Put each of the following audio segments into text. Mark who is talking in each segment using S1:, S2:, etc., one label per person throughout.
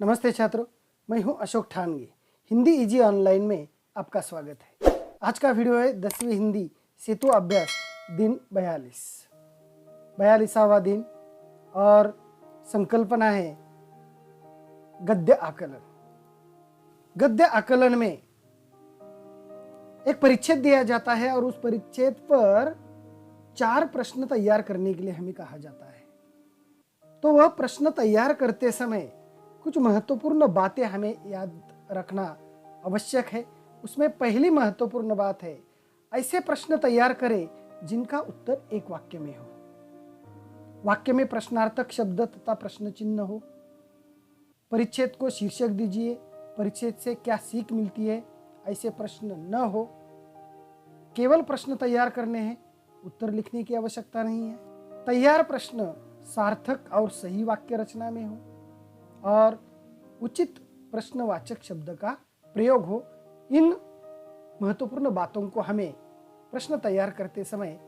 S1: नमस्ते छात्रों, मैं हूं अशोक ठानगे। हिंदी इजी ऑनलाइन में आपका स्वागत है। आज का वीडियो है 10वीं हिंदी सेतु अभ्यास दिन 42वां दिन और संकल्पना है गद्य आकलन। गद्य आकलन में एक परिच्छेद दिया जाता है और उस परिच्छेद पर 4 प्रश्न तैयार करने के लिए हमें कहा जाता है। तो वह प्रश्न तैयार करते समय कुछ महत्वपूर्ण बातें हमें याद रखना आवश्यक है। उसमें पहली महत्वपूर्ण बात है, ऐसे प्रश्न तैयार करें जिनका उत्तर एक वाक्य में हो। वाक्य में प्रश्नार्थक शब्द तथा प्रश्न चिन्ह हो। परिच्छेद को शीर्षक दीजिए, परिच्छेद से क्या सीख मिलती है, ऐसे प्रश्न न हो। केवल प्रश्न तैयार करने हैं, उत्तर लिखने की आवश्यकता नहीं है। तैयार प्रश्न सार्थक और सही वाक्य रचना में हो और उचित प्रश्नवाचक शब्द का प्रयोग हो। इन महत्वपूर्ण बातों को हमें प्रश्न तैयार करते समय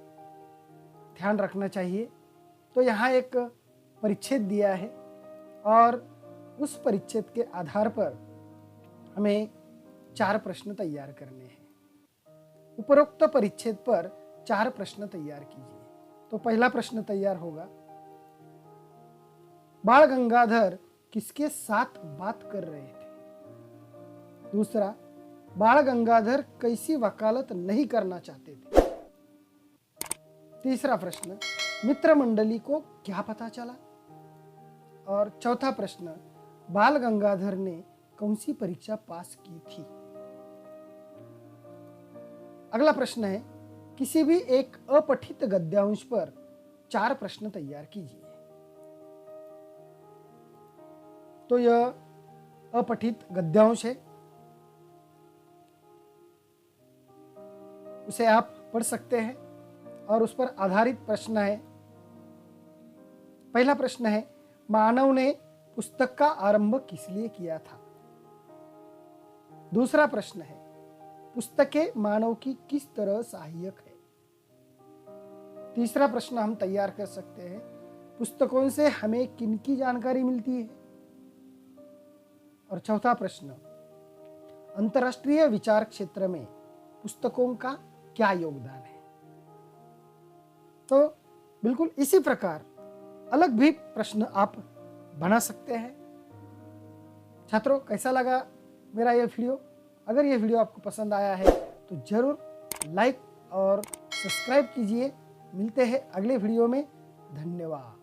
S1: ध्यान रखना चाहिए। तो यहाँ एक परिच्छेद दिया है और उस परिच्छेद के आधार पर हमें 4 प्रश्न तैयार करने हैं। उपरोक्त परिच्छेद पर 4 प्रश्न तैयार कीजिए। तो पहला प्रश्न तैयार होगा, बाल गंगाधर किसके साथ बात कर रहे थे। दूसरा, बाल गंगाधर कैसी वकालत नहीं करना चाहते थे। तीसरा प्रश्न, मित्र मंडली को क्या पता चला। और चौथा प्रश्न, बाल गंगाधर ने कौन सी परीक्षा पास की थी। अगला प्रश्न है, किसी भी एक अपठित गद्यांश पर 4 प्रश्न तैयार कीजिए। तो यह अपठित गद्यांश है, उसे आप पढ़ सकते हैं और उस पर आधारित प्रश्न है। पहला प्रश्न है, मानव ने पुस्तक का आरंभ किस लिए किया था। दूसरा प्रश्न है, पुस्तकें मानव की किस तरह सहायक है। तीसरा प्रश्न हम तैयार कर सकते हैं, पुस्तकों से हमें किनकी जानकारी मिलती है। और चौथा प्रश्न, अंतरराष्ट्रीय विचार क्षेत्र में पुस्तकों का क्या योगदान है। तो बिल्कुल इसी प्रकार अलग भी प्रश्न आप बना सकते हैं। छात्रों, कैसा लगा मेरा यह वीडियो? अगर यह वीडियो आपको पसंद आया है तो जरूर लाइक और सब्सक्राइब कीजिए। मिलते हैं अगले वीडियो में। धन्यवाद।